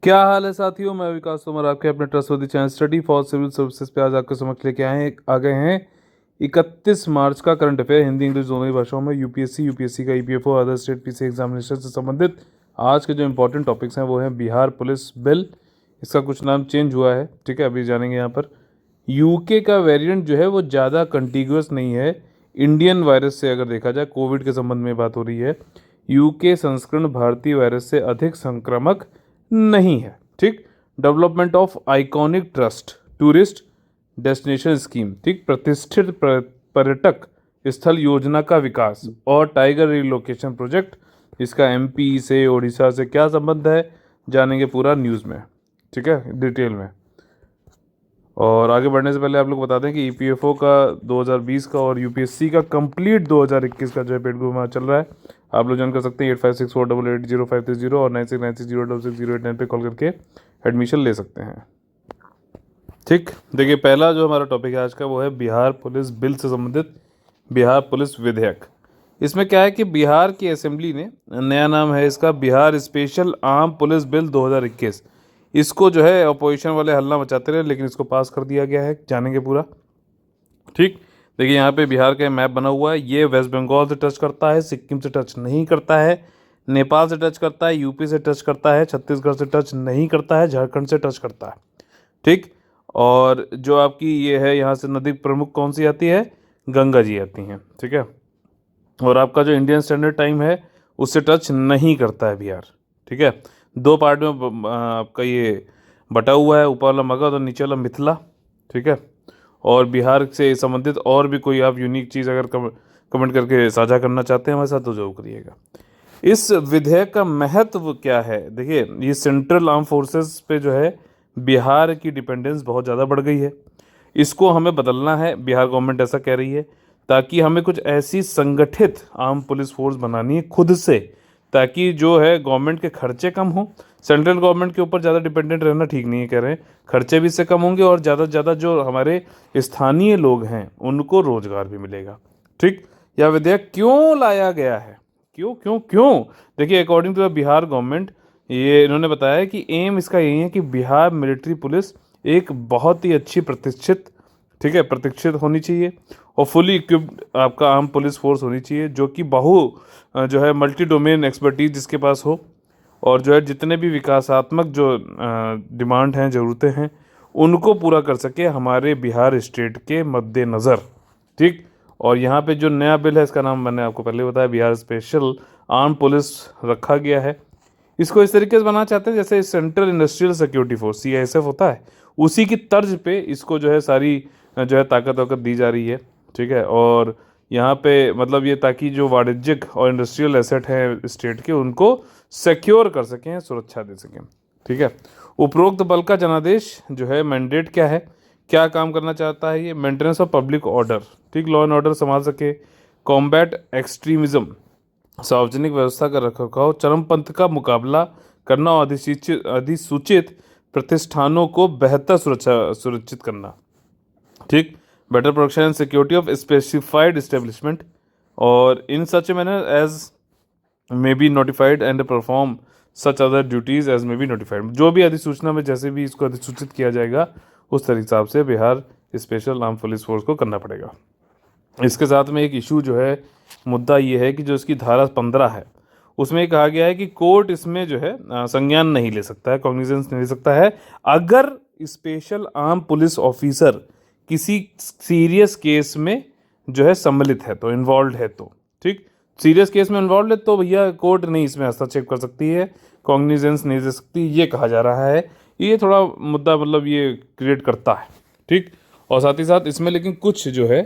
क्या हाल है साथियों। मैं विकास तोमर आपके अपने trustworthy channel study for civil services पे आज आपके समक्ष लेके आ गए हैं 31 मार्च का करंट अफेयर हिंदी इंग्लिश दोनों ही भाषाओं में यूपीएससी का EPFO other state PC examination से संबंधित आज के जो इंपॉर्टेंट टॉपिक्स हैं वो हैं बिहार पुलिस बिल। इसका कुछ नाम चेंज हुआ है, ठीक है, अभी जानेंगे यहाँ पर। यूके का वेरिएंट जो है वो ज़्यादा कंटिग्यूस नहीं है इंडियन वायरस से। अगर देखा जाए कोविड के संबंध में बात हो रही है, यूके संस्करण भारतीय वायरस से अधिक संक्रामक नहीं है, ठीक। Development of iconic trust tourist destination scheme, ठीक, प्रतिष्ठित पर्यटक स्थल योजना का विकास और टाइगर रिलोकेशन प्रोजेक्ट, इसका एमपी से ओडिशा से क्या संबंध है जानेंगे पूरा न्यूज़ में, ठीक है, डिटेल में। और आगे बढ़ने से पहले आप लोग बता दें कि ईपीएफओ का 2020 का और यूपीएससी का कंप्लीट 2021 का जो है पेड ग्रुप चल रहा है। आप लोग ज्वाइन कर सकते हैं 8564880530 और 9696066089 पे कॉल करके एडमिशन ले सकते हैं, ठीक। देखिए, पहला जो हमारा टॉपिक है आज का वो है बिहार पुलिस बिल से संबंधित बिहार पुलिस विधेयक। इसमें क्या है कि बिहार की असेंबली ने, नया नाम है इसका Bihar special arm police bill 2021, इसको जो है अपोजिशन वाले हल्ला मचाते रहे लेकिन इसको पास कर दिया गया है, जानेंगे पूरा, ठीक। देखिए यहाँ पे बिहार का मैप बना हुआ है, ये वेस्ट बंगाल से टच करता है, सिक्किम से टच नहीं करता है, नेपाल से टच करता है, यूपी से टच करता है, छत्तीसगढ़ से टच नहीं करता है, झारखंड से टच करता है, ठीक। और जो आपकी ये है यहाँ से नदी प्रमुख कौन सी आती है, गंगा जी आती हैं, ठीक है। और आपका जो इंडियन स्टैंडर्ड टाइम है उससे टच नहीं करता है बिहार, ठीक है। दो पार्ट में आपका ये बटा हुआ है, ऊपर वाला मगध और नीचे वाला मिथिला, ठीक है। और बिहार से संबंधित और भी कोई आप यूनिक चीज़ अगर कमेंट करके साझा करना चाहते हैं हमारे साथ तो जरूर करिएगा। इस विधेयक का महत्व क्या है, देखिए ये सेंट्रल आर्म फोर्सेस पे जो है बिहार की डिपेंडेंस बहुत ज़्यादा बढ़ गई है, इसको हमें बदलना है, बिहार गवर्नमेंट ऐसा कह रही है, ताकि हमें कुछ ऐसी संगठित आर्म पुलिस फोर्स बनानी है खुद से, ताकि जो है गवर्नमेंट के खर्चे कम हो। सेंट्रल गवर्नमेंट के ऊपर ज़्यादा डिपेंडेंट रहना ठीक नहीं है, कह रहे हैं खर्चे भी इससे कम होंगे और ज़्यादा से ज़्यादा जो हमारे स्थानीय लोग हैं उनको रोजगार भी मिलेगा, ठीक। यह विधेयक क्यों लाया गया है, क्यों क्यों क्यों, देखिए according to the Bihar government, ये इन्होंने बताया कि एम इसका यही है कि बिहार मिलिट्री पुलिस एक बहुत ही अच्छी प्रतिष्ठित, ठीक है, प्रतिष्ठित होनी चाहिए और फुली इक्विप्ड आपका आर्म पुलिस फोर्स होनी चाहिए, जो कि जो है मल्टी डोमेन एक्सपर्टीज जिसके पास हो और जो है जितने भी विकासात्मक जो डिमांड हैं, ज़रूरतें हैं, उनको पूरा कर सके हमारे बिहार स्टेट के मद्देनज़र, ठीक। और यहाँ पे जो नया बिल है इसका नाम मैंने आपको पहले बताया बिहार स्पेशल आर्म पुलिस रखा गया है। इसको इस तरीके से बनाना चाहते हैं जैसे central industrial security force CISF होता है, उसी की तर्ज पे इसको जो है सारी जो है ताकत वाकत दी जा रही है, ठीक है। और यहाँ पे मतलब ये ताकि जो वाणिज्यिक और इंडस्ट्रियल एसेट हैं स्टेट के उनको सिक्योर कर सकें, सुरक्षा दे सकें, ठीक है। उपरोक्त बल का जनादेश जो है मैंडेट क्या है, क्या काम करना चाहता है ये, मेंटेनेंस ऑफ पब्लिक ऑर्डर, ठीक, लॉ एंड ऑर्डर संभाल सके, कॉम्बैट एक्सट्रीमिज्म, सार्वजनिक व्यवस्था का रखरखाव, चरमपंथ का मुकाबला करना और अधिसूचित प्रतिष्ठानों को बेहतर सुरक्षित करना, ठीक, better protection and security of specified establishment और in such manner as may be notified and perform such other duties as may be notified, जो भी अधिसूचना में जैसे भी इसको अधिसूचित किया जाएगा उस तरीके हिसाब से Bihar special arm police force को करना पड़ेगा। इसके साथ में एक इशू जो है, मुद्दा ये है कि जो इसकी धारा 15 है उसमें कहा गया है कि कोर्ट इसमें जो है संज्ञान नहीं ले सकता है, कॉग्निजेंस नहीं ले सकता है, अगर स्पेशल आर्म पुलिस ऑफिसर किसी सीरियस केस में जो है सम्मिलित है तो, इन्वॉल्व है तो, ठीक। सीरियस केस में इन्वॉल्व है तो भैया कोर्ट नहीं इसमें हस्तक्षेप कर सकती है, कॉग्निजेंस नहीं दे सकती, ये कहा जा रहा है। ये थोड़ा मुद्दा मतलब ये क्रिएट करता है, ठीक। और साथ ही साथ इसमें लेकिन कुछ जो है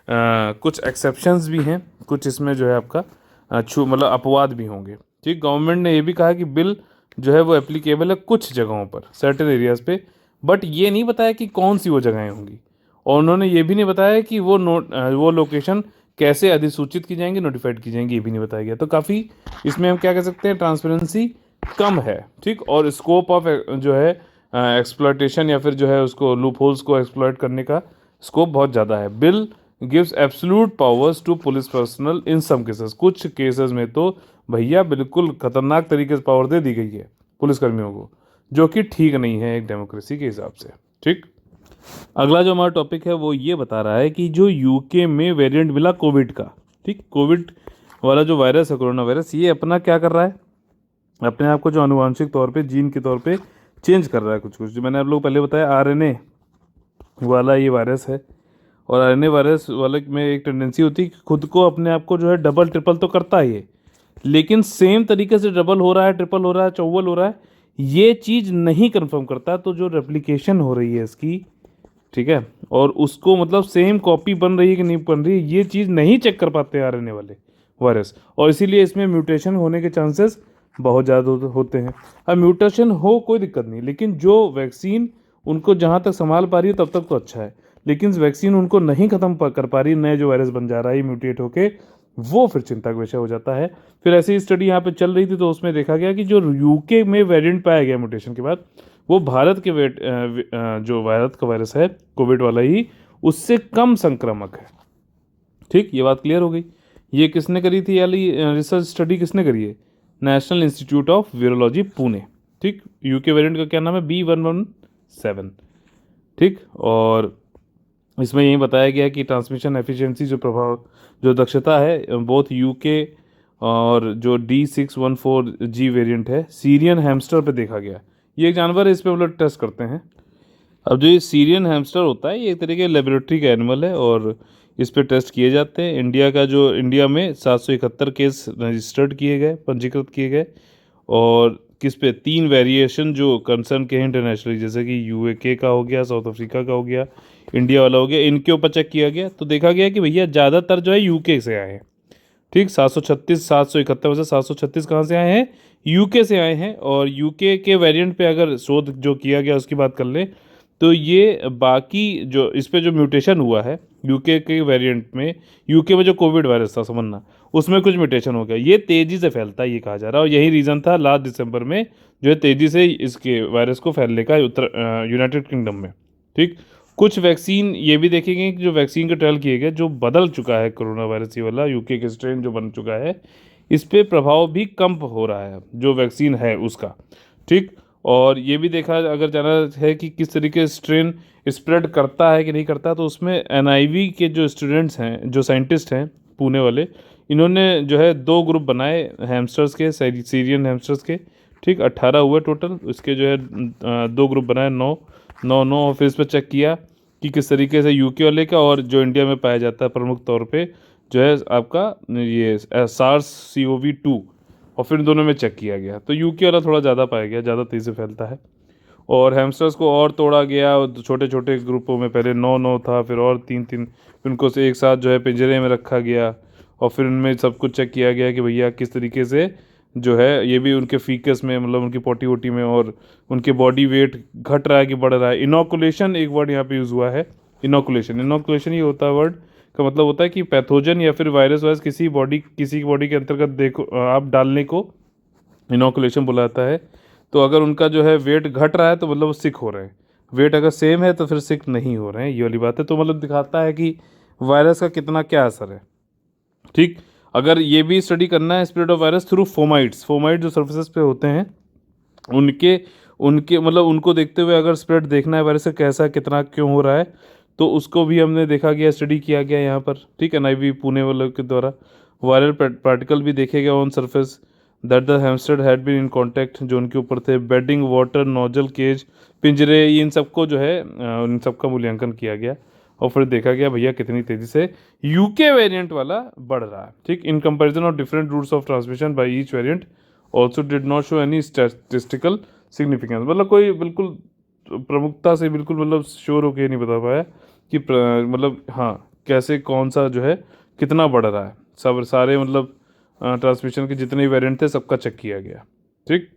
कुछ एक्सेप्शंस भी हैं, कुछ इसमें जो है आपका मतलब अपवाद भी होंगे, ठीक। गवर्नमेंट ने ये भी कहा कि बिल जो है वो एप्लीकेबल है कुछ जगहों पर, सर्टेन एरियाज़ पे, बट ये नहीं बताया कि कौन सी वो जगहें होंगी और उन्होंने ये भी नहीं बताया कि वो लोकेशन कैसे अधिसूचित की जाएंगी, नोटिफाइड की जाएंगी, ये भी नहीं बताया गया। तो काफ़ी इसमें हम क्या कह सकते हैं, ट्रांसपेरेंसी कम है, ठीक। और स्कोप ऑफ जो है एक्सप्लॉयटेशन या फिर जो है उसको लूप होल्स को एक्सप्लॉयट करने का स्कोप बहुत ज़्यादा है। Bill gives absolute powers to police personnel in some cases, कुछ केसेस में तो भैया बिल्कुल खतरनाक तरीके से पावर दे दी गई है पुलिसकर्मियों को, जो कि ठीक नहीं है एक डेमोक्रेसी के हिसाब से। ठीक, अगला जो हमारा टॉपिक है वो ये बता रहा है कि जो यूके में वेरिएंट मिला कोविड का, ठीक, कोविड वाला जो वायरस है, कोरोना वायरस, ये अपना क्या कर रहा है, अपने आप को जो आनुवांशिक तौर पे, जीन के तौर पे चेंज कर रहा है कुछ कुछ। जो मैंने आप लोग पहले बताया, आरएनए वाला ये वायरस है, और आरएनए वायरस वाले में एक टेंडेंसी होती है कि खुद को, अपने आप को जो है डबल ट्रिपल तो करता ही है, लेकिन सेम तरीके से डबल हो रहा है, ट्रिपल हो रहा है, चौवल हो रहा है, ये चीज़ नहीं कंफर्म करता। तो जो रेप्लिकेशन हो रही है इसकी, ठीक है, और उसको मतलब सेम कॉपी बन रही है कि नहीं बन रही है, ये चीज़ नहीं चेक कर पाते आरएनए वाले वायरस, और इसीलिए इसमें म्यूटेशन होने के चांसेस बहुत ज़्यादा होते हैं। अब म्यूटेशन हो कोई दिक्कत नहीं, लेकिन जो वैक्सीन उनको जहाँ तक संभाल पा रही है तब तक तो अच्छा है, लेकिन वैक्सीन उनको नहीं ख़त्म कर पा रही, नए जो वायरस बन जा रहा है म्यूटेट होके, वो फिर चिंता का विषय हो जाता है। फिर ऐसी ही स्टडी यहाँ पे चल रही थी, तो उसमें देखा गया कि जो यूके में वेरिएंट पाया गया म्यूटेशन के बाद, वो भारत के जो भारत का वायरस है कोविड वाला ही, उससे कम संक्रामक है। ठीक, ये बात क्लियर हो गई। ये किसने करी थी, यानी रिसर्च स्टडी किसने करी है, national institute of virology Pune. ठीक, यूके वेरिएंट का क्या नाम है, B117। ठीक, और इसमें यही बताया गया कि ट्रांसमिशन एफिशिएंसी, जो प्रभाव, जो दक्षता है, बोथ यूके और जो D614G वेरिएंट है, सीरियन हैमस्टर पे देखा गया। ये एक जानवर है, इस पे मतलब टेस्ट करते हैं। अब जो ये सीरियन हैमस्टर होता है, ये एक तरीके लेबोरेटरी का एनिमल है, और इस पे टेस्ट किए जाते हैं। इंडिया में 771 केस रजिस्टर्ड किए गए, पंजीकृत किए गए, और किस पे 3 वेरिएशन जो कंसर्न के हैं इंटरनेशनली, जैसे कि यूके का हो गया, साउथ अफ्रीका का हो गया, इंडिया वाला हो गया, इनके ऊपर चेक किया गया, तो देखा गया कि भैया ज़्यादातर जो है यूके से आए हैं। ठीक, 771 में से 736 कहाँ से आए हैं, यूके से आए हैं। और यूके के वेरिएंट पे अगर शोध जो किया गया उसकी बात कर लें, तो ये बाकी जो इस पे जो म्यूटेशन हुआ है यूके के वेरिएंट में, यूके में जो कोविड वायरस था, समझना, उसमें कुछ म्यूटेशन हो गया, ये तेज़ी से फैलता है, ये कहा जा रहा है। और यही रीज़न था लास्ट दिसंबर में जो है तेज़ी से इसके वायरस को फैलने का यूनाइटेड किंगडम में। ठीक, कुछ वैक्सीन ये भी देखे गए कि जो वैक्सीन के ट्रायल किए गए, जो बदल चुका है कोरोना वायरस ये वाला, यूके के स्ट्रेन जो बन चुका है, इस पे प्रभाव भी कम हो रहा है जो वैक्सीन है उसका। ठीक, और ये भी देखा अगर जाना है कि किस तरीके से स्ट्रेन स्प्रेड करता है कि नहीं करता, तो उसमें एनआईवी के जो स्टूडेंट्स हैं, जो साइंटिस्ट हैं पुणे वाले, इन्होंने जो है 2 ग्रुप बनाए हैमस्टर्स के, सीरियन हैमस्टर्स के। ठीक, 18 हुए टोटल, उसके जो है 2 ग्रुप बनाए, 9 9 9, और फिर इस पर चेक किया कि किस तरीके से यूके वाले का और जो इंडिया में पाया जाता है प्रमुख तौर पे जो है आपका ये SARS-CoV-2, और फिर दोनों में चेक किया गया, तो यूके वाला थोड़ा ज़्यादा पाया गया, ज़्यादा तेज़ी से फैलता है। और हैमस्टर्स को और तोड़ा गया, छोटे छोटे ग्रुपों में, पहले 9 9 था, फिर और 3 3, उनको से एक साथ जो है पिंजरे में रखा गया, और फिर उनमें सब कुछ चेक किया गया कि भैया किस तरीके से जो है, ये भी उनके फीकस में, मतलब उनकी पोटी वोटी में, और उनके बॉडी वेट घट रहा है कि बढ़ रहा है। इनोकुलेशन एक वर्ड यहाँ पे यूज़ हुआ है, इनोकुलेशन ये होता है, वर्ड का मतलब होता है कि पैथोजन या फिर वायरस किसी की बॉडी के अंतर्गत देखो आप डालने को इनोकुलेशन बुलाता है। तो अगर उनका जो है वेट घट रहा है तो मतलब वो सिक हो रहे हैं, वेट अगर सेम है तो फिर सिक नहीं हो रहे हैं, ये वाली बात है। तो मतलब दिखाता है कि वायरस का कितना क्या असर है। ठीक, अगर ये भी स्टडी करना है spread of virus through fomites जो सर्फेसेस पे होते हैं, उनके उनके मतलब उनको देखते हुए अगर स्प्रेड देखना है वायरस का कैसा, कितना, क्यों हो रहा है, तो उसको भी हमने देखा गया, स्टडी किया गया यहाँ पर। ठीक है, एनआईवी पुणे वालों के द्वारा वायरल पार्टिकल भी देखे गए on surface that the hamster had been in contact, जो उनके ऊपर थे, बेडिंग, वाटर, नोजल, केज, पिंजरे, इन सबको जो है इन सबका मूल्यांकन किया गया, और फिर देखा गया भैया कितनी तेज़ी से यूके वेरिएंट वाला बढ़ रहा है। ठीक, in comparison of different routes of transmission by each variant also did not show any statistical significance, मतलब कोई बिल्कुल प्रमुखता से बिल्कुल मतलब श्योर होके नहीं बता पाया कि मतलब हाँ कैसे कौन सा जो है कितना बढ़ रहा है। सब सारे मतलब ट्रांसमिशन के जितने वेरिएंट थे सबका चेक किया गया। ठीक,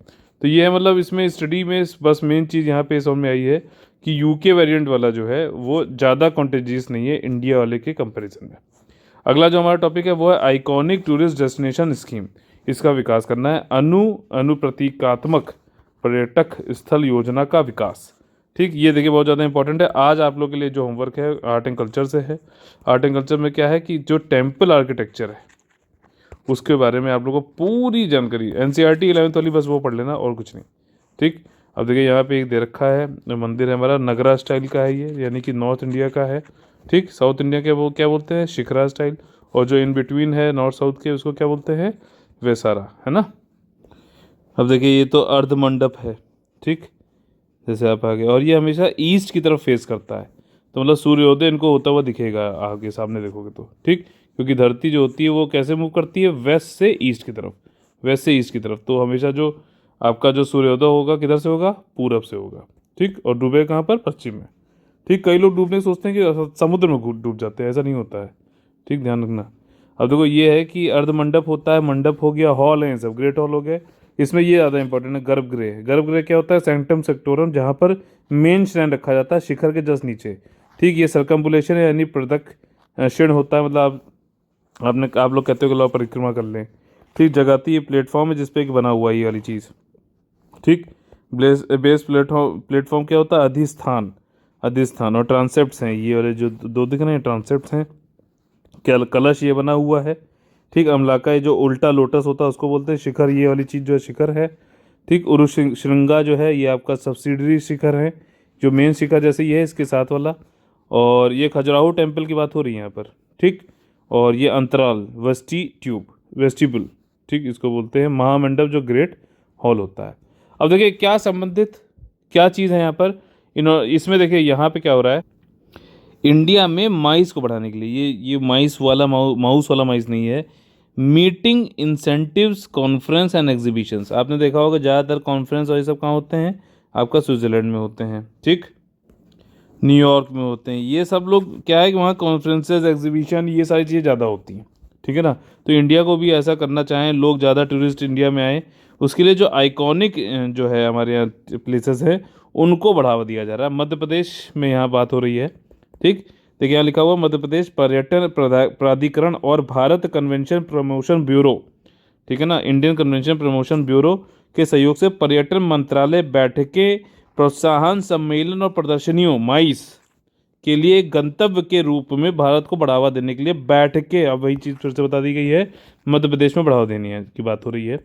तो ये है मतलब इसमें स्टडी में बस मेन चीज़ यहाँ पे समझ में आई है कि यूके वेरिएंट वाला जो है वो ज़्यादा कॉन्टेजियस नहीं है इंडिया वाले के कंपैरिजन में। अगला जो हमारा टॉपिक है वो है आइकॉनिक टूरिस्ट डेस्टिनेशन स्कीम, इसका विकास करना है। अनुप्रतीकात्मक पर्यटक स्थल योजना का विकास। ठीक, ये देखिए बहुत ज़्यादा इंपॉर्टेंट है। आज आप लोग के लिए जो होमवर्क है आर्ट एंड कल्चर से है। आर्ट एंड कल्चर में क्या है कि जो टेम्पल आर्किटेक्चर है उसके बारे में आप लोगों को पूरी जानकारी, NCERT 11th वाली बस वो पढ़ लेना और कुछ नहीं। ठीक, अब देखिए यहाँ पे एक दे रखा है मंदिर है हमारा, नगरा स्टाइल का है ये, यानी कि नॉर्थ इंडिया का है। ठीक, साउथ इंडिया के वो क्या बोलते हैं, शिखरा स्टाइल। और जो इन बिटवीन है नॉर्थ साउथ के, उसको क्या बोलते हैं, वैसारा, है ना। अब देखिए ये तो अर्ध मंडप है। ठीक, जैसे आप आगे, और ये हमेशा ईस्ट की तरफ फेस करता है, तो मतलब सूर्योदय इनको होता हुआ दिखेगा आगे सामने देखोगे तो। ठीक, क्योंकि धरती जो होती है वो कैसे मूव करती है, वेस्ट से ईस्ट की तरफ, वेस्ट से ईस्ट की तरफ। तो हमेशा जो आपका जो सूर्योदय होगा किधर से होगा, पूरब से होगा। ठीक, और डूबे कहाँ पर, पश्चिम में। ठीक, कई लोग डूबने सोचते हैं कि समुद्र में डूब जाते हैं, ऐसा नहीं होता है। ठीक, ध्यान रखना। अब देखो ये है कि अर्ध मंडप होता है, मंडप हो गया, हॉल है, ये सब ग्रेट हॉल हो गए। इसमें ये ज़्यादा इंपॉर्टेंट है, गर्भगृह। गर्भगृह क्या होता है, सेंक्टम सेक्टोरम, जहाँ पर मेन श्रेण रखा जाता है शिखर के जस्ट नीचे। ठीक, ये सर्कम्बुलेशन है, यानी प्रदक्षिण होता है, मतलब आप लोग कहते हो कि लो परिक्रमा कर लें। ठीक, जगाती ये प्लेटफॉर्म है जिसपे एक बना हुआ है ये वाली चीज़। ठीक, बेस प्लेटफॉर्म, प्लेटफॉर्म क्या होता है, अधिष्ठान, अधिष्ठान। और ट्रांसेप्ट्स हैं ये वाले जो दो दिख रहे हैं, ट्रांसेप्ट्स हैं। कलश ये बना हुआ है। ठीक, अमलाका ये जो उल्टा लोटस होता है उसको बोलते हैं शिखर, ये वाली चीज़ जो है शिखर है। ठीक, उरु श्रृंगा जो है ये आपका सब्सिडरी शिखर है, जो मेन शिखर जैसे ये है इसके साथ वाला। और ये खजुराहो टेम्पल की बात हो रही है यहाँ पर। ठीक, और ये अंतराल, वेस्टी ट्यूब, वेस्टिबुल। ठीक, इसको बोलते हैं महामंडप, जो ग्रेट हॉल होता है। अब देखिए क्या संबंधित क्या चीज़ है यहाँ पर, इसमें देखिए यहाँ पे क्या हो रहा है, इंडिया में माइस को बढ़ाने के लिए, ये माइस वाला माउस वाला माइस नहीं है, meeting incentives conference and exhibitions. आपने देखा होगा ज़्यादातर कॉन्फ्रेंस और ये सब कहाँ होते हैं, आपका स्विट्जरलैंड में होते हैं। ठीक, न्यूयॉर्क में होते हैं, ये सब लोग क्या है कि वहाँ कॉन्फ्रेंसेज, एग्जीबिशन, ये सारी चीज़ें ज़्यादा होती हैं। ठीक है ना, तो इंडिया को भी ऐसा करना चाहें, लोग ज़्यादा टूरिस्ट इंडिया में आए, उसके लिए जो आइकॉनिक जो है हमारे यहाँ प्लेसेस हैं उनको बढ़ावा दिया जा रहा है। मध्य प्रदेश में यहाँ बात हो रही है। ठीक, देखिए यहाँ लिखा हुआ मध्य प्रदेश पर्यटन प्राधिकरण और भारत कन्वेंशन प्रमोशन ब्यूरो, ठीक है ना, इंडियन कन्वेंशन प्रमोशन ब्यूरो के सहयोग से पर्यटन मंत्रालय बैठकें, प्रोत्साहन सम्मेलन और प्रदर्शनियों माइस के लिए एक गंतव्य के रूप में भारत को बढ़ावा देने के लिए बैठकें, अब वही चीज़ फिर से बता दी गई है, मध्य प्रदेश में बढ़ावा देनी है की बात हो रही है।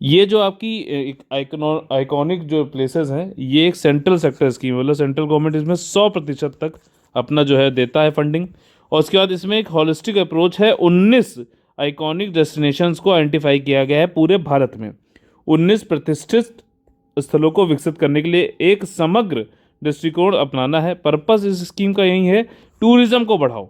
ये जो आपकी एक आइकॉनिक जो प्लेसेस हैं, ये एक सेंट्रल सेक्टर स्कीम है, मतलब सेंट्रल गवर्नमेंट इसमें 100% तक अपना जो है देता है फंडिंग। और उसके बाद इसमें एक हॉलिस्टिक अप्रोच है, 19 आइकॉनिक डेस्टिनेशंस को आइडेंटिफाई किया गया है पूरे भारत में। 19 प्रतिष्ठित स्थलों को विकसित करने के लिए एक समग्र दृष्टिकोण अपनाना है। पर्पस इस स्कीम का यही है, टूरिज्म को बढ़ाओ,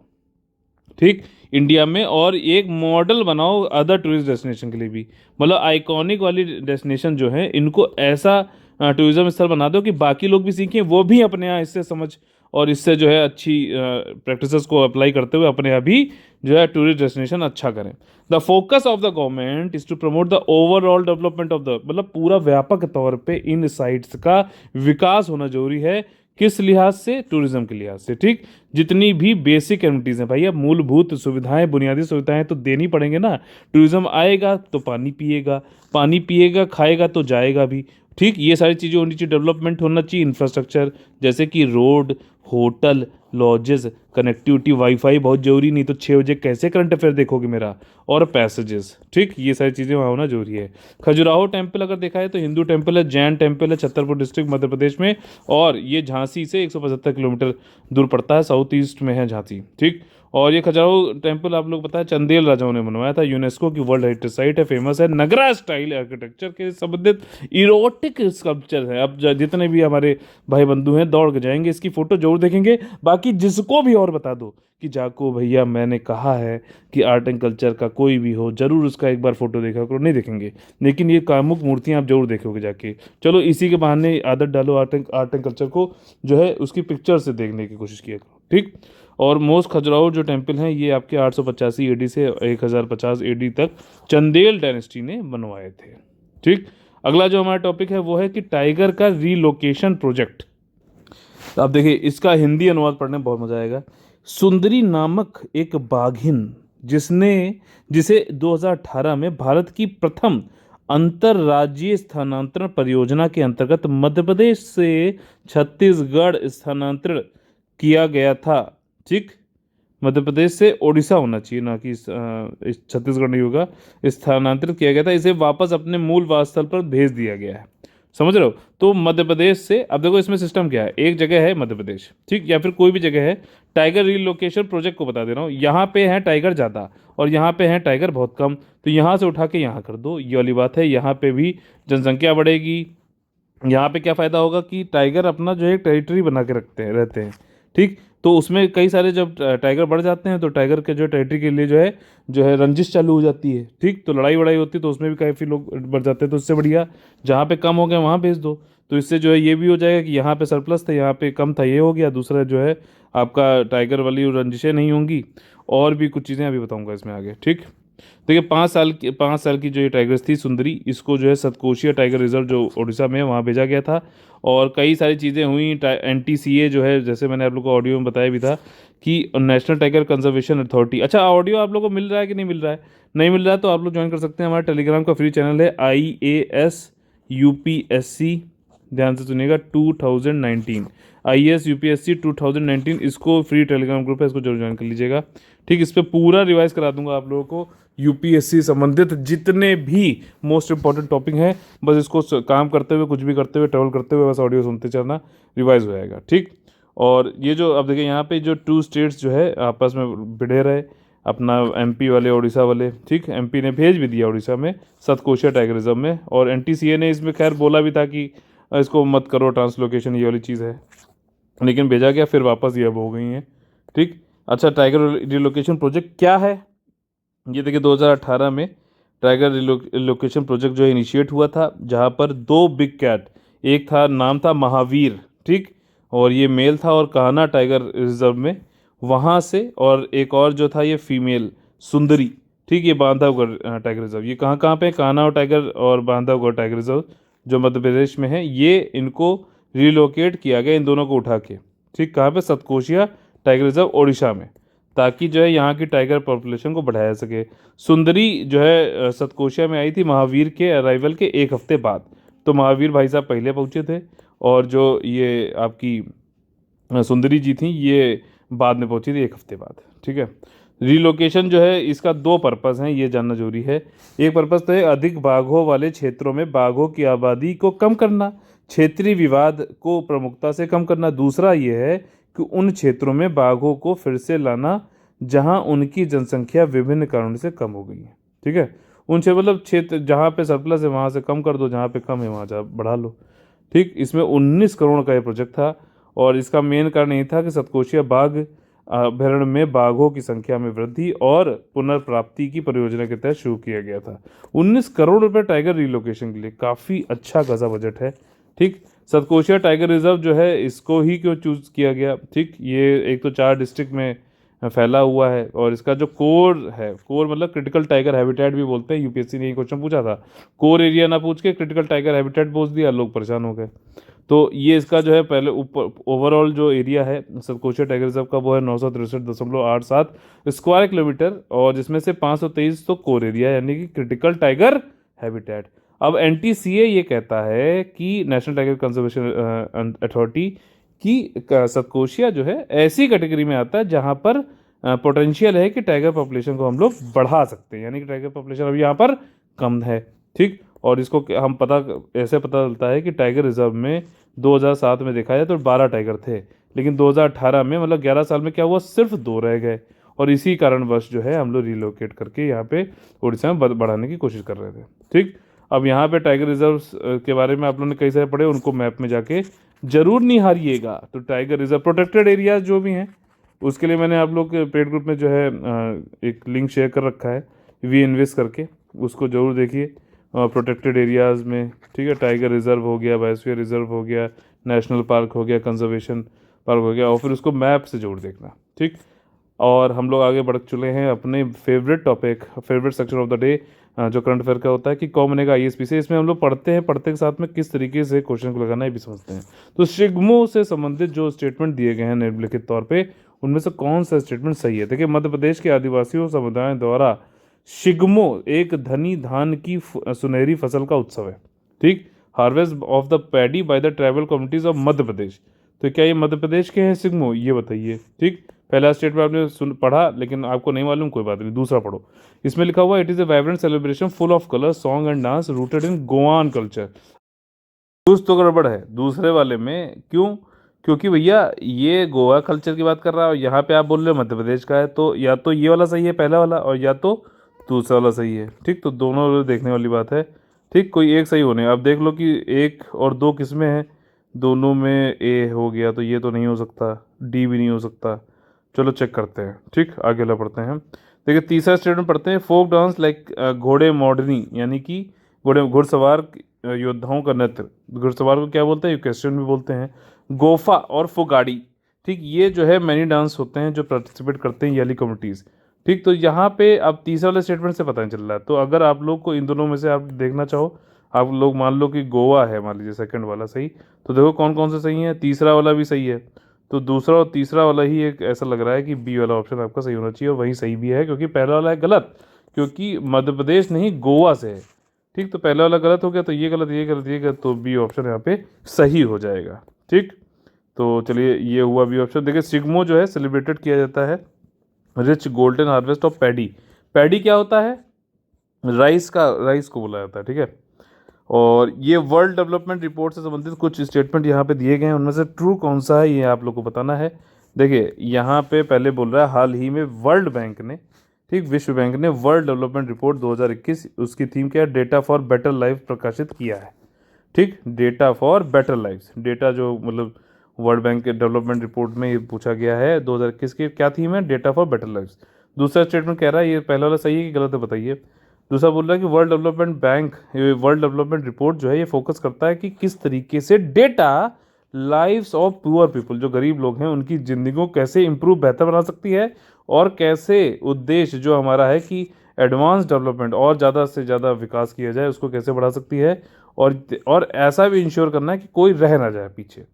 ठीक, इंडिया में, और एक मॉडल बनाओ अदर टूरिस्ट डेस्टिनेशन के लिए भी। मतलब आइकॉनिक वाली डेस्टिनेशन जो है इनको ऐसा टूरिज्म स्थल बना दो कि बाकी लोग भी सीखें, वो भी अपने यहाँ इससे समझ और इससे जो है अच्छी प्रैक्टिसेस को अप्लाई करते हुए अपने यहाँ भी जो है टूरिस्ट डेस्टिनेशन अच्छा करें। The focus of the government is to promote the overall development of the, मतलब पूरा व्यापक तौर पे इन साइट्स का विकास होना जरूरी है। किस लिहाज से, टूरिज्म के लिहाज से। ठीक, जितनी भी बेसिक एमिनिटीज़ हैं भैया, मूलभूत सुविधाएं, बुनियादी सुविधाएं तो देनी पड़ेंगे ना। टूरिज्म आएगा तो पानी पिएगा, पानी पिएगा खाएगा तो जाएगा भी। ठीक, ये सारी चीज़ें होनी चाहिए, डेवलपमेंट होना चाहिए, इंफ्रास्ट्रक्चर जैसे कि road, hotel, lodges, connectivity, wifi बहुत जरूरी, नहीं तो 6 बजे कैसे करंट अफेयर देखोगे मेरा, और पैसेजेस। ठीक, ये सारी चीज़ें वहाँ होना जरूरी है। खजुराहो टेम्पल अगर देखा है तो हिंदू टेम्पल है, जैन टेम्पल है, छतरपुर डिस्ट्रिक्ट मध्य प्रदेश में, और ये झांसी से 175 किलोमीटर दूर पड़ता है, साउथ ईस्ट में है झांसी। ठीक, और ये खजुराहो टेम्पल आप लोग पता है चंदेल राजाओं ने बनवाया था, यूनेस्को की वर्ल्ड हेरिटेज साइट है, फेमस है, नगरा स्टाइल आर्किटेक्चर के संबंधित इरोटिक स्कल्पचर है। अब जितने भी हमारे भाई बंधु हैं दौड़ के जाएंगे, इसकी फोटो जरूर देखेंगे। बाकी जिसको भी और बता दो कि जाको भैया मैंने कहा है कि आर्ट एंड कल्चर का कोई भी हो जरूर उसका एक बार फोटो देखा करो, नहीं देखेंगे, लेकिन ये कामुक मूर्तियां आप जरूर देखोगे जाके। चलो इसी के बहाने आदत डालो आर्ट एंड कल्चर को जो है उसकी पिक्चर से देखने की कोशिश किया करो। ठीक, और मोस्ट खजुराहो जो टेम्पल हैं ये आपके 885 एडी से 1050 एडी तक चंदेल डायनेस्टी ने बनवाए थे। ठीक, अगला जो हमारा टॉपिक है वो है कि टाइगर का रीलोकेशन प्रोजेक्ट। तो आप देखिए इसका हिंदी अनुवाद पढ़ने में बहुत मजा आएगा। सुंदरी नामक एक बाघिन जिसे 2018 में भारत की प्रथम अंतर्राज्यीय स्थानांतरण परियोजना के अंतर्गत मध्य प्रदेश से छत्तीसगढ़ स्थानांतरण किया गया था। ठीक, मध्य प्रदेश से ओडिशा होना चाहिए, ना कि इस छत्तीसगढ़ नहीं होगा, स्थानांतरित किया गया था, इसे वापस अपने मूल वास स्थल पर भेज दिया गया है। समझ रहे हो। तो मध्य प्रदेश से, अब देखो इसमें सिस्टम क्या है, एक जगह है मध्य प्रदेश, ठीक, या फिर कोई भी जगह है, टाइगर रिलोकेशन प्रोजेक्ट को बता दे रहा हूँ, यहाँ पे है टाइगर ज़्यादा और यहाँ पे है टाइगर बहुत कम, तो यहाँ से उठा के यहाँ कर दो, ये वाली बात है। यहाँ पे भी जनसंख्या बढ़ेगी, यहाँ पे क्या फ़ायदा होगा कि टाइगर अपना जो है टेरिटरी बना के रखते हैं, रहते हैं, ठीक। तो उसमें कई सारे जब टाइगर बढ़ जाते हैं तो टाइगर के जो टेरिटरी के लिए जो है रंजिश चालू हो जाती है, ठीक। तो लड़ाई वड़ाई होती है तो उसमें भी काफ़ी लोग बढ़ जाते हैं, तो इससे बढ़िया जहाँ पे कम हो गया वहाँ भेज दो। तो इससे जो है ये भी हो जाएगा कि यहाँ पे सरप्लस था, यहाँ पे कम था, ये हो गया। दूसरा जो है आपका टाइगर वाली रंजिशें नहीं होंगी, और भी कुछ चीज़ें अभी बताऊँगा इसमें आगे, ठीक। देखिए 5 साल की जो ये टाइगर्स थी सुंदरी, इसको जो है सतकोशिया टाइगर रिजर्व जो उड़ीसा में है वहाँ भेजा गया था। और कई सारी चीज़ें हुई, NTCA जो है, जैसे मैंने आप लोग को ऑडियो में बताया भी था कि नेशनल टाइगर कंजर्वेशन अथॉरिटी। अच्छा, ऑडियो आप लोग को मिल रहा है कि नहीं मिल रहा है? नहीं मिल रहा है तो आप लोग ज्वाइन कर सकते हैं, हमारा टेलीग्राम का फ्री चैनल है IAS UPSC, ध्यान से सुनिएगा, 2019 IAS UPSC 2019, इसको फ्री टेलीग्राम ग्रुप है, इसको जरूर ज्वाइन कर लीजिएगा, ठीक। इस पर पूरा रिवाइज करा दूंगा आप लोगों को, यूपीएससी संबंधित जितने भी मोस्ट इंपॉर्टेंट टॉपिक हैं, बस इसको काम करते हुए, कुछ भी करते हुए, ट्रैवल करते हुए बस ऑडियो सुनते चलना, रिवाइज हो जाएगा, ठीक। और ये जो अब देखिए यहाँ पे जो 2 स्टेट्स जो है आपस में भिड़े रहे, अपना MP वाले, उड़ीसा वाले, ठीक। MP ने भेज भी दिया उड़ीसा में सतकोशिया टाइगर रिजर्व में, और NTCA ने इसमें खैर बोला भी था कि इसको मत करो ट्रांसलोकेशन, ये वाली चीज़ है, लेकिन भेजा गया, फिर वापस ये अब हो गई हैं, ठीक। अच्छा, टाइगर रिलोकेशन प्रोजेक्ट क्या है? ये देखिए 2018 में टाइगर रिलोकेशन प्रोजेक्ट जो इनिशिएट हुआ था, जहाँ पर 2 बिग कैट, एक था, नाम था महावीर, ठीक, और ये मेल था, और कान्हा टाइगर रिजर्व में वहाँ से, और एक और जो था ये फीमेल सुंदरी, ठीक। ये बांधवगढ़ टाइगर रिजर्व, ये कहाँ कहाँ पे, कान्हा और टाइगर और बांधवगढ़ टाइगर रिजर्व जो मध्य प्रदेश में है, ये इनको रिलोकेट किया गया, इन दोनों को उठा के, ठीक। कहाँ पे? सतकोशिया टाइगर रिजर्व उड़ीसा में, ताकि जो है यहाँ की टाइगर पॉपुलेशन को बढ़ाया सके। सुंदरी जो है सतकोशिया में आई थी महावीर के अराइवल के 1 हफ्ते बाद, तो महावीर भाई साहब पहले पहुँचे थे, और जो ये आपकी सुंदरी जी थी ये बाद में पहुंची थी 1 हफ्ते बाद, ठीक है। रिलोकेशन जो है इसका 2 पर्पज़ हैं, ये जानना जरूरी है। एक पर्पज़ तो है अधिक बाघों वाले क्षेत्रों में बाघों की आबादी को कम करना, क्षेत्रीय विवाद को प्रमुखता से कम करना। दूसरा ये है कि उन क्षेत्रों में बाघों को फिर से लाना जहां उनकी जनसंख्या विभिन्न कारणों से कम हो गई है, ठीक है। उन मतलब क्षेत्र जहाँ पे सरप्लस है वहाँ से कम कर दो, जहाँ पे कम है वहाँ जा बढ़ा लो, ठीक। इसमें 19 करोड़ का ये प्रोजेक्ट था, और इसका मेन कारण ये था कि सतकोशिया बाघ अभ्यारण्य में बाघों की संख्या में वृद्धि और पुनर्प्राप्ति की परियोजना के तहत शुरू किया गया था। 19 करोड़ रुपए टाइगर रिलोकेशन के लिए, काफ़ी अच्छा खासा बजट है, ठीक। सतकोशिया टाइगर रिजर्व जो है इसको ही क्यों चूज किया गया, ठीक। ये एक तो 4 डिस्ट्रिक्ट में फैला हुआ है, और इसका जो कोर है, कोर मतलब क्रिटिकल टाइगर हैबिटेट भी बोलते हैं, यूपीएससी ने ये क्वेश्चन पूछा था, कोर एरिया ना पूछ के क्रिटिकल टाइगर हैबिटेट पूछ दिया, लोग परेशान हो गए। तो ये इसका जो है पहले ऊपर ओवरऑल जो एरिया है सतकोशिया टाइगर रिजर्व का, वो है 963.87 स्क्वायर किलोमीटर, और जिसमें से 523 तो कोर एरिया यानी कि क्रिटिकल टाइगर हैबिटेट। अब NTCA ये कहता है कि नेशनल टाइगर कंजर्वेशन अथॉरिटी की सतकोशिया जो है ऐसी कैटेगरी में आता है जहाँ पर पोटेंशियल है कि टाइगर पॉपुलेशन को हम लोग बढ़ा सकते हैं, यानी कि टाइगर पॉपुलेशन अभी यहाँ पर कम है, ठीक। और इसको हम ऐसे पता चलता है कि टाइगर रिजर्व में 2007 में देखा जाए तो 12 टाइगर थे, लेकिन 2018 में मतलब 11 साल में क्या हुआ, सिर्फ 2 रह गए, और इसी कारणवश जो है हम लोग रिलोकेट करके यहाँ पे उड़ीसा में बढ़ाने की कोशिश कर रहे थे, ठीक। अब यहाँ पे टाइगर रिजर्व के बारे में आप लोगों ने कई सारे पढ़े, उनको मैप में जाके जरूर निहारिएगा। तो टाइगर रिजर्व प्रोटेक्टेड एरियाज जो भी हैं, उसके लिए मैंने आप लोग के पेड ग्रुप में जो है एक लिंक शेयर कर रखा है VInvest करके, उसको जरूर देखिए। प्रोटेक्टेड एरियाज़ में, ठीक है, टाइगर रिजर्व हो गया, बायोस्फीयर रिजर्व हो गया, नेशनल पार्क हो गया, कंजर्वेशन पार्क हो गया, और फिर उसको मैप से जोड़ देखना, ठीक। और हम लोग आगे बढ़ चुके हैं अपने favourite topic, favourite section of the day, जो करंट अफेयर का होता है कि कौन बनेगा ISP से। इसमें हम लोग पढ़ते हैं, पढ़ते के साथ में किस तरीके से क्वेश्चन को लगाना है भी समझते हैं। तो शिग्मो से संबंधित जो स्टेटमेंट दिए गए हैं निम्नलिखित तौर पे, उनमें से कौन सा स्टेटमेंट सही है? देखिए, मध्य प्रदेश के आदिवासियों समुदाय द्वारा शिग्मो एक धनी धान की सुनहरी फसल का उत्सव है, ठीक। Harvest of the paddy by the tribal communities of Madhya Pradesh. तो क्या ये मध्य प्रदेश के हैं शिग्मो? ये बताइए, ठीक। पहला स्टेटमेंट आपने पढ़ा, लेकिन आपको नहीं मालूम, कोई बात नहीं, दूसरा पढ़ो। इसमें लिखा हुआ it is a vibrant celebration full of colour, song and dance rooted in गोवान कल्चर। कुछ तो गड़बड़ है दूसरे वाले में। क्यों? क्योंकि भैया ये गोवा कल्चर की बात कर रहा है और यहाँ पे आप बोल रहे हो मध्य प्रदेश का है, तो या तो ये वाला सही है पहला वाला, और या तो दूसरा वाला सही है। ठीक, तो दोनों देखने वाली बात है। ठीक, कोई एक सही होने, अब देख लो कि एक और दो किस में है, दोनों में ए हो गया, तो ये तो नहीं हो सकता, डी भी नहीं हो सकता। चलो चेक करते हैं। ठीक, आगे वाला पढ़ते हैं। देखिए तीसरा स्टेटमेंट पढ़ते हैं। फोक डांस लाइक घोड़े मॉडर्नी, यानी कि घुड़सवार योद्धाओं का नृत्य। घुड़सवार को क्या बोलते हैं? इक्वेस्ट्रियन भी बोलते हैं। गोफा और फुगाड़ी, ठीक, ये जो है मैनी डांस होते हैं जो पार्टिसिपेट करते हैं ये वाली कम्युनिटीज़। ठीक, तो यहाँ पे अब तीसरा वाले स्टेटमेंट से पता नहीं चल रहा है। तो अगर आप लोग को इन दोनों में से आप देखना चाहो, आप लोग मान लो कि गोवा है, मान लीजिए सेकंड वाला सही, तो देखो कौन कौन से सही है। तीसरा वाला भी सही है, तो दूसरा और तीसरा वाला ही एक ऐसा लग रहा है कि बी वाला ऑप्शन आपका सही होना चाहिए, और वही सही भी है, क्योंकि पहला वाला है गलत, क्योंकि मध्य प्रदेश नहीं गोवा से है। ठीक, तो पहला वाला गलत हो गया, तो ये गलत, ये गलत, ये गलत, तो बी ऑप्शन यहाँ पे सही हो जाएगा। ठीक, तो चलिए ये हुआ बी ऑप्शन। देखिए सिग्मो जो है सेलिब्रेटेड किया जाता है rich golden harvest of paddy. Paddy क्या होता है? राइस का, राइस को बोला जाता है। ठीक है, और ये वर्ल्ड डेवलपमेंट रिपोर्ट से संबंधित कुछ स्टेटमेंट यहाँ पे दिए गए हैं, उनमें से ट्रू कौन सा है ये आप लोग को बताना है। देखिए यहाँ पे पहले बोल रहा है हाल ही में वर्ल्ड बैंक ने, ठीक, विश्व बैंक ने वर्ल्ड डेवलपमेंट रिपोर्ट 2021, उसकी थीम क्या है? डेटा फॉर बेटर लाइफ प्रकाशित किया है। ठीक, data for better life, data जो मतलब वर्ल्ड बैंक के डेवलपमेंट रिपोर्ट में ये पूछा गया है 2021 की क्या थीम है? Data for better life. दूसरा स्टेटमेंट कह रहा है, ये पहला वाला सही है कि गलत है बताइए। दूसरा बोल रहा है कि world development bank, world development report जो है ये फोकस करता है कि किस तरीके से data lives of poor people, जो गरीब लोग हैं, उनकी ज़िंदगी को कैसे इंप्रूव बेहतर बना सकती है, और कैसे उद्देश्य जो हमारा है कि एडवांस डेवलपमेंट और ज़्यादा से ज़्यादा विकास किया जाए, उसको कैसे बढ़ा सकती है, और ऐसा भी इंश्योर करना है कि कोई रह ना जाए पीछे,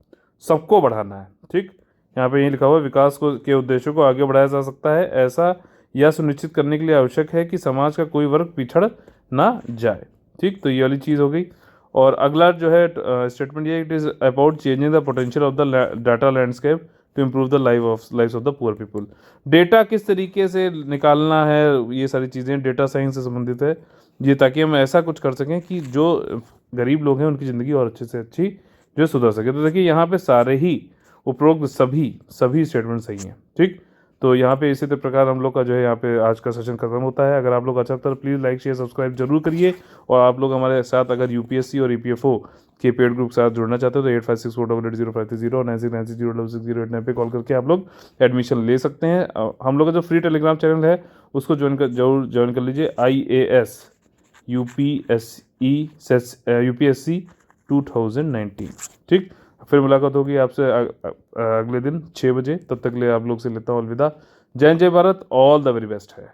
सबको बढ़ाना है। ठीक, यहाँ पे ये लिखा हुआ है विकास को के उद्देश्यों को आगे बढ़ाया जा सकता है, ऐसा यह सुनिश्चित करने के लिए आवश्यक है कि समाज का कोई वर्ग पिछड़ ना जाए। ठीक, तो ये वाली चीज़ हो गई। और अगला जो है स्टेटमेंट ये, it is about changing the potential of the data landscape to improve the life of the poor people. Data किस तरीके से निकालना है, ये सारी चीज़ें डेटा साइंस से संबंधित है ये, ताकि हम ऐसा कुछ कर सकें कि जो गरीब लोग हैं उनकी ज़िंदगी और अच्छे से अच्छी जो सुधर सके। तो देखिए यहाँ पे सारे ही उपरोक्त सभी स्टेटमेंट सही हैं। ठीक, तो यहाँ पे इसी प्रकार हम लोग का जो है यहाँ पे आज का सेशन खत्म होता है। अगर आप लोग अच्छा लगता है तो प्लीज़ लाइक शेयर सब्सक्राइब जरूर करिए, और आप लोग हमारे साथ अगर यूपीएससी और ईपीएफओ के पेड ग्रुप के साथ जुड़ना चाहते हो तो 8564880530 और 96960608 पे कॉल करके आप लोग एडमिशन ले सकते हैं। हम लोग का जो फ्री टेलीग्राम चैनल है उसको जरूर ज्वाइन कर लीजिए, IAS यूपीएससी 2019। ठीक, फिर मुलाकात होगी आपसे अगले दिन 6 बजे। तब तक ले आप लोग से लेता हूँ अलविदा। जय जय Bharat, all the very best है।